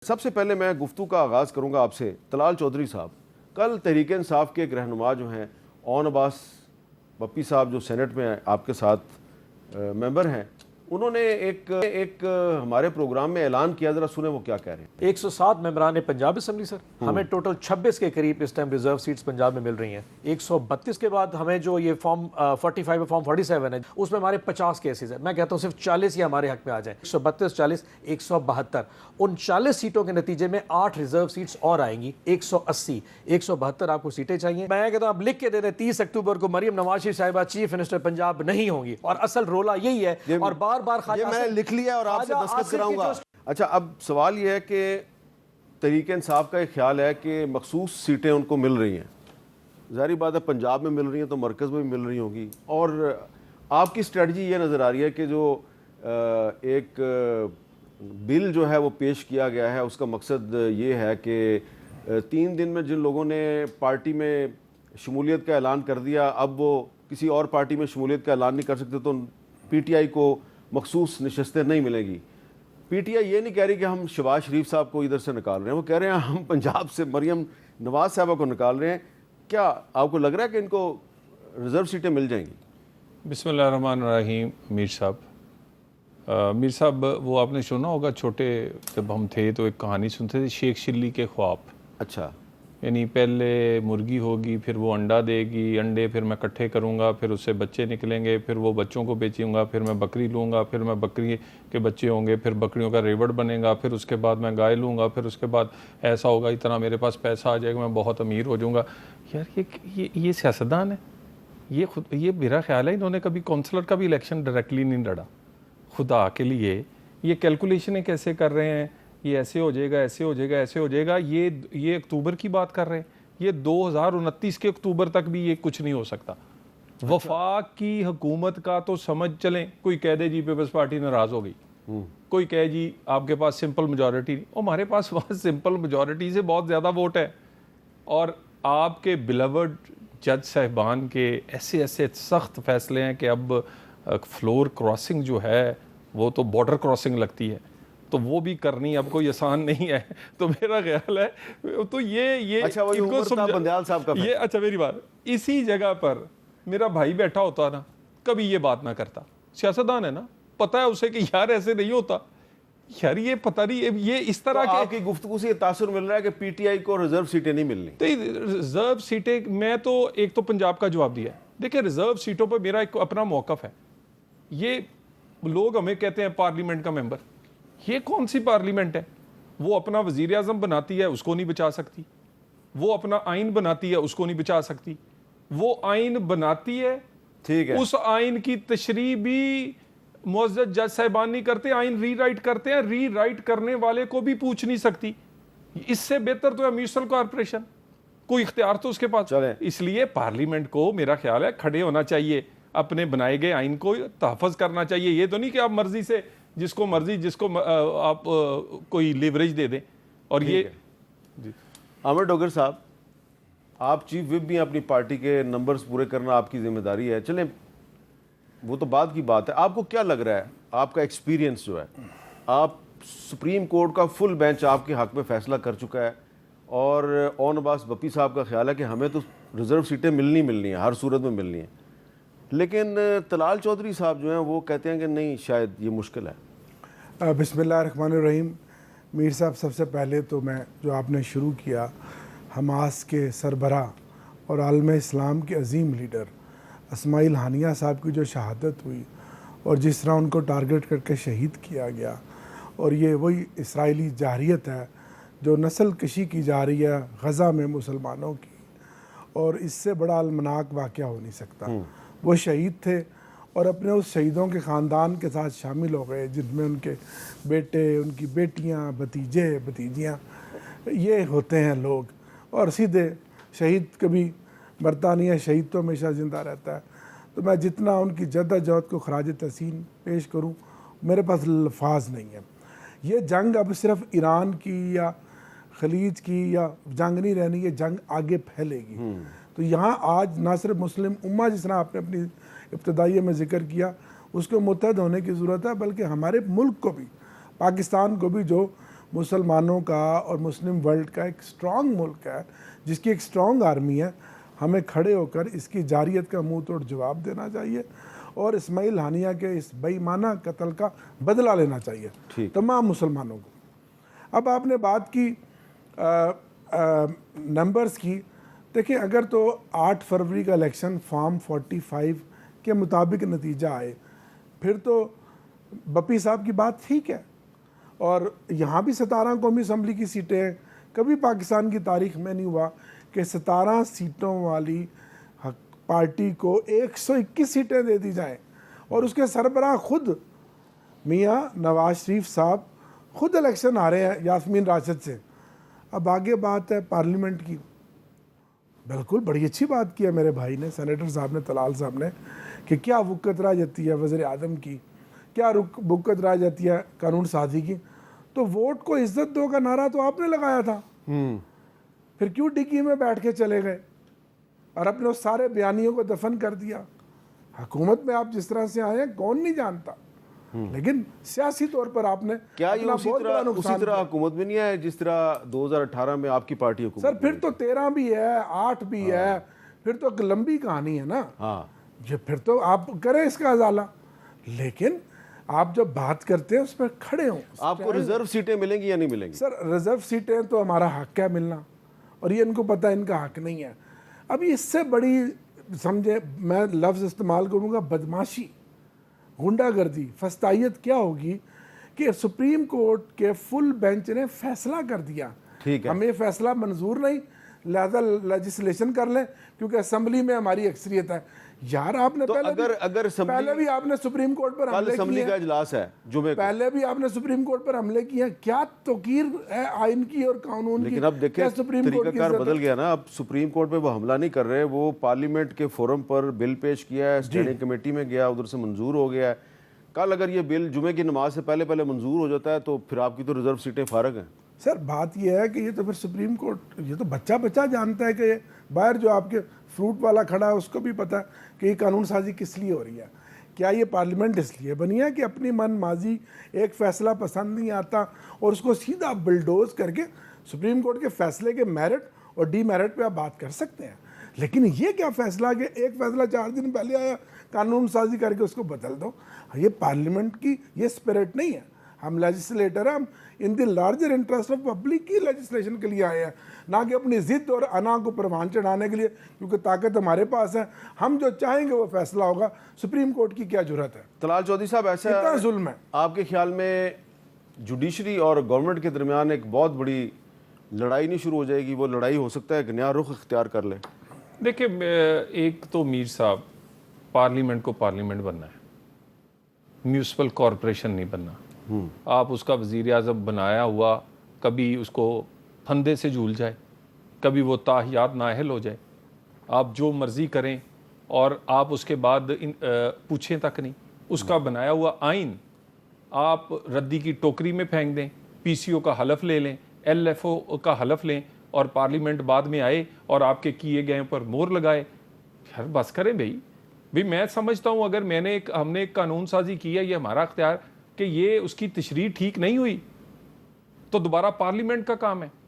सबसे पहले मैं गुफ्तगू का आगाज़ करूँगा आपसे। तलाल चौधरी साहब, कल तहरीक इंसाफ के एक रहनुमा जो हैं ओन अब्बास पप्पी साहब, जो सेनेट में आपके साथ मेंबर हैं, उन्होंने एक हमारे प्रोग्राम में ऐलान किया। ज़रा सुने वो क्या कह रहे हैं। 107 मेंबरान पंजाब असम्बली सर, हमें टोटल 26 के करीब इस टाइम रिजर्व सीट्स पंजाब में मिल रही हैं। 132 के बाद हमें जो ये फॉर्म 45 और फॉर्म 47 है, उसमें हमारे 50 केसेस है। मैं कहता हूँ सिर्फ 40 ही हमारे हक में आ जाए। 132, 40, 172, उन 40 सीटों के नतीजे में 8 रिजर्व सीट्स और आएंगी। 180, 172 आपको सीटें चाहिए। मैं कहता हूँ आप लिख के दे दें 30 अक्टूबर को मरियम नवाज शरीफ साहिबा चीफ मिनिस्टर पंजाब नहीं होंगी। और असल रोला यही है, और बार बार ये मैंने लिख लिया और आपसे दस्तखत कराऊंगा। अच्छा, अब सवाल ये है कि तहरीक इंसाफ का एक ख्याल है कि मखसूस सीटें उनको मिल रही हैं। ज़ाहिर बात है पंजाब में मिल रही हैं तो मरकज़ में भी मिल रही होंगी। और आपकी स्ट्रेटजी ये नज़र आ रही है कि जो एक बिल जो है वो पेश किया गया है, उसका मकसद ये है कि 3 दिन में जिन लोगों ने पार्टी में शमूलियत का ऐलान कर दिया, अब वो किसी और पार्टी में शमूलियत का ऐलान नहीं कर सकते, तो PTI को मखसूस नशस्तें नहीं मिलेगी। PTI ये नहीं कह रही कि हम शहबाज शरीफ साहब को इधर से निकाल रहे हैं, वो कह रहे हैं हम पंजाब से मरियम नवाज साहबा को निकाल रहे हैं। क्या आपको लग रहा है कि इनको रिजर्व सीटें मिल जाएंगी? बिस्मिल्लाहिर्रहमानिर्रहीम। मीर साहब वो आपने सुना होगा, छोटे जब हम थे तो एक कहानी सुनते थे, शेख चिल्ली के ख्वाब। अच्छा, यानी पहले मुर्गी होगी, फिर वो अंडा देगी, अंडे फिर मैं इकट्ठे करूँगा, फिर उससे बच्चे निकलेंगे, फिर वो बच्चों को बेचूँगा, फिर मैं बकरी लूँगा, फिर मैं बकरी के बच्चे होंगे, फिर बकरियों का रेवड़ बनेगा, फिर उसके बाद मैं गाय लूँगा, फिर उसके बाद ऐसा होगा, इतना मेरे पास पैसा आ जाएगा, मैं बहुत अमीर हो जाऊँगा। यार ये सियासतदान है। ये मेरा ख्याल है इन्होंने कभी काउंसलर का भी इलेक्शन डायरेक्टली नहीं लड़ा। खुदा के लिए ये कैलकुलेशनें कैसे कर रहे हैं, ये ऐसे हो जाएगा, ऐसे हो जाएगा, ऐसे हो जाएगा। ये अक्टूबर की बात कर रहे हैं, ये 2029 के अक्टूबर तक भी ये कुछ नहीं हो सकता। वफाक की हुकूमत का तो समझ चलें, कोई कह दे जी पीपल्स पार्टी नाराज हो गई, कोई कहे जी आपके पास सिंपल मेजॉरिटी नहीं, और हमारे पास वहाँ सिंपल मेजॉरिटी से बहुत ज़्यादा वोट है। और आपके बिलवर्ड जज साहिबान के ऐसे ऐसे सख्त फैसले हैं कि अब फ्लोर क्रॉसिंग जो है वो तो बॉर्डर क्रॉसिंग लगती है, तो वो भी करनी अब कोई आसान नहीं है। तो मेरा ख्याल है तो ये अच्छा, वो इनको बंदयाल साहब का ये, अच्छा मेरी बात, इसी जगह पर मेरा भाई बैठा होता ना, कभी ये बात ना करता। सियासतदान है ना, पता है उसे कि यार ऐसे नहीं होता। यार ये पता नहीं, ये इस तरह तो आपकी गुफ्तगू से तासुर मिल रहा है कि PTI को रिजर्व सीटें नहीं मिलनी। तो रिजर्व सीटें, मैं तो एक तो पंजाब का जवाब दिया है। देखिए, रिजर्व सीटों पर मेरा एक अपना मौकफ है। ये लोग हमें कहते हैं पार्लियामेंट का मेंबर, ये कौन सी पार्लियामेंट है? वो अपना वजीर आजम बनाती है, उसको नहीं बचा सकती। वो अपना आइन बनाती है, उसको नहीं बचा सकती। वो आइन बनाती है, ठीक है, उस आइन की तशरीह भी मुअज़्ज़ज़ जज साहिबान नहीं करते, आइन रीराइट करते हैं, रीराइट करने वाले को भी पूछ नहीं सकती। इससे बेहतर तो है म्यूनिसिपल कॉर्पोरेशन, कोई इख्तियार तो उसके पास। इसलिए पार्लियामेंट को मेरा ख्याल है खड़े होना चाहिए, अपने बनाए गए आइन को तहफ़्फ़ुज़ करना चाहिए। ये तो नहीं कि आप मर्जी से जिसको मर्जी, जिसको आप कोई लिवरेज दे दें। और ये आमिर डोगर साहब, आप चीफ विप भी हैं, अपनी पार्टी के नंबर्स पूरे करना आपकी जिम्मेदारी है। चलें, वो तो बाद की बात है। आपको क्या लग रहा है, आपका एक्सपीरियंस जो है, आप सुप्रीम कोर्ट का फुल बेंच आपके हक में फैसला कर चुका है, और ओन अब्बास पप्पी साहब का ख्याल है कि हमें तो रिजर्व सीटें मिलनी है, हर सूरत में मिलनी है। लेकिन तलाल चौधरी साहब जो हैं वो कहते हैं कि नहीं, शायद ये मुश्किल है। बिस्मिल्लाहिर्रहमानिर्रहीम। मीर साहब, सबसे पहले तो मैं जो आपने शुरू किया, हमास के सरबरा और आलम इस्लाम के अजीम लीडर इस्माइल हानिया साहब की जो शहादत हुई और जिस तरह उनको टारगेट करके शहीद किया गया, और ये वही इसराइली जारियत है जो नस्ल कशी की जा रही है गज़ा में मुसलमानों की, और इससे बड़ा अलमनाक वाक़या हो नहीं सकता। वो शहीद थे और अपने उस शहीदों के ख़ानदान के साथ शामिल हो गए, जिनमें उनके बेटे, उनकी बेटियां, भतीजे भतीजियां, ये होते हैं लोग। और सीधे शहीद कभी मरता नहीं है, शहीद तो हमेशा ज़िंदा रहता है। तो मैं जितना उनकी जद्दोजहद को खराज तहसीन पेश करूं, मेरे पास अल्फाज नहीं है। ये जंग अब सिर्फ ईरान की या खलीज की या जंग नहीं रहनी, ये जंग आगे फैलेगी। तो यहाँ आज ना सिर्फ मुस्लिम उम्मा, जिस तरह आपने अपनी इब्तदाइये में जिक्र किया, उसको मुत्तहद होने की ज़रूरत है, बल्कि हमारे मुल्क को भी, पाकिस्तान को भी, जो मुसलमानों का और मुस्लिम वर्ल्ड का एक स्ट्रॉन्ग मुल्क है जिसकी एक स्ट्रॉन्ग आर्मी है। हमें खड़े होकर इसकी जारियत का मुंह तोड़ जवाब देना चाहिए और इस्माइल हानिया के इस बेईमाना कत्ल का बदला लेना चाहिए तमाम मुसलमानों को। अब आपने बात की नंबर्स की, देखिए अगर तो 8 फरवरी का इलेक्शन फॉर्म 45 के मुताबिक नतीजा आए फिर तो बप्पी साहब की बात ठीक है, और यहाँ भी 17 कौमी असम्बली की सीटें हैं। कभी पाकिस्तान की तारीख में नहीं हुआ कि 17 सीटों वाली पार्टी को 121 सीटें दे दी जाएं और उसके सरबराह खुद मियाँ नवाज शरीफ साहब खुद इलेक्शन आ रहे हैं यास्मीन राशिद से। अब आगे बात है पार्लियामेंट की। बिल्कुल बड़ी अच्छी बात की है मेरे भाई ने, सेनेटर साहब ने, तलाल साहब ने, कि क्या वुकत रह जाती है वज़ीर आज़म की, क्या वुकत रह जाती है कानून साजी की। तो वोट को इज्जत दो का नारा तो आपने लगाया था, फिर क्यों डिग्गी में बैठ के चले गए और अपने उस सारे बयानियों को दफन कर दिया। हुकूमत में आप जिस तरह से आए हैं कौन नहीं जानता, लेकिन सियासी तौर पर आपने क्या ये उसी तरह हुकूमत में नहीं है जिस तरह 2018 में आपकी पार्टी हुकूमत? सर फिर तो 13 भी है, 8 भी है, फिर तो एक लंबी कहानी है ना। हाँ, ये फिर तो आप करें इसका अजाला, लेकिन आप जब बात करते हैं उस पर खड़े हों। आपको रिजर्व सीटें मिलेंगी या नहीं मिलेंगी? सर रिजर्व सीटें तो हमारा हक है मिलना, और ये इनको पता है इनका हक नहीं है। अब इससे बड़ी समझे, मैं लफ्ज़ इस्तेमाल करूँगा, बदमाशी, गुंडागर्दी, फस्तायत क्या होगी कि सुप्रीम कोर्ट के फुल बेंच ने फैसला कर दिया, ठीक है, हमें फैसला मंजूर नहीं, लिहाजा लेजिस्लेशन कर लें क्योंकि असेंबली में हमारी अक्सरियत है। यार आपने तो पहले भी आपने सुप्रीम कोर्ट पर हमले किए, का इजलास है जुमे को, पहले भी आपने सुप्रीम कोर्ट पर हमले किए हैं। क्या तोकीर है आइन की और कानून की? लेकिन अब देखिए तरीकाकार बदल गया ना, अब सुप्रीम कोर्ट पे वो हमला नहीं कर रहे, वो पार्लियामेंट के फोरम पर बिल पेश किया है, स्टैंडिंग कमेटी में गया, उधर से मंजूर हो गया है। कल अगर ये बिल जुमे की नमाज से पहले पहले मंजूर हो जाता है तो फिर आपकी तो रिजर्व सीटें फारग हैं। सर बात यह है कि ये तो फिर सुप्रीम कोर्ट, ये तो बच्चा बच्चा जानता है कि बाहर जो आपके फ्रूट वाला खड़ा है उसको भी पता है कि ये कानून साजी किस लिए हो रही है। क्या ये पार्लियामेंट इसलिए बनी है कि अपनी मन माजी एक फ़ैसला पसंद नहीं आता और उसको सीधा बिल्डोज करके सुप्रीम कोर्ट के फैसले के मेरिट और डीमेरिट पे आप बात कर सकते हैं, लेकिन ये क्या फ़ैसला कि एक फ़ैसला 4 दिन पहले आया कानून साजी करके उसको बदल दो। ये पार्लियामेंट की ये स्पिरिट नहीं है। हम लेजिस्लेटर हैं, हम in the larger interest of public की लेजिस्लेशन के लिए आए हैं, ना कि अपनी ज़िद और अना को परवान चढ़ाने के लिए, क्योंकि ताकत हमारे पास है, हम जो चाहेंगे वो फैसला होगा। सुप्रीम कोर्ट की क्या जरूरत है? तलाल चौधरी साहब, ऐसा कितना जुल्म है आपके ख्याल में जुडिशरी और गवर्नमेंट के दरमियान एक बहुत बड़ी लड़ाई नहीं शुरू हो जाएगी? वो लड़ाई हो सकता है कि नया रुख इख्तियार कर ले। देखिए, एक तो मीर साहब, पार्लियामेंट को पार्लियामेंट बनना है, म्यूनिसिपल कॉरपोरेशन नहीं बनना। आप उसका वज़ीर आज़म बनाया हुआ कभी उसको फंदे से झूल जाए, कभी वो ताहियात नाअहल हो जाए, आप जो मर्ज़ी करें और आप उसके बाद पूछें तक नहीं। उसका बनाया हुआ आइन आप रद्दी की टोकरी में फेंक दें, पीसीओ का हलफ ले लें, एलएफओ का हलफ लें और पार्लियामेंट बाद में आए और आपके किए गए पर मोहर लगाए। यार बस करें भाई। मैं समझता हूँ अगर हमने एक कानून साजी की है, ये हमारा अख्तियार कि ये उसकी तशरीह ठीक नहीं हुई तो दोबारा पार्लियामेंट का काम है।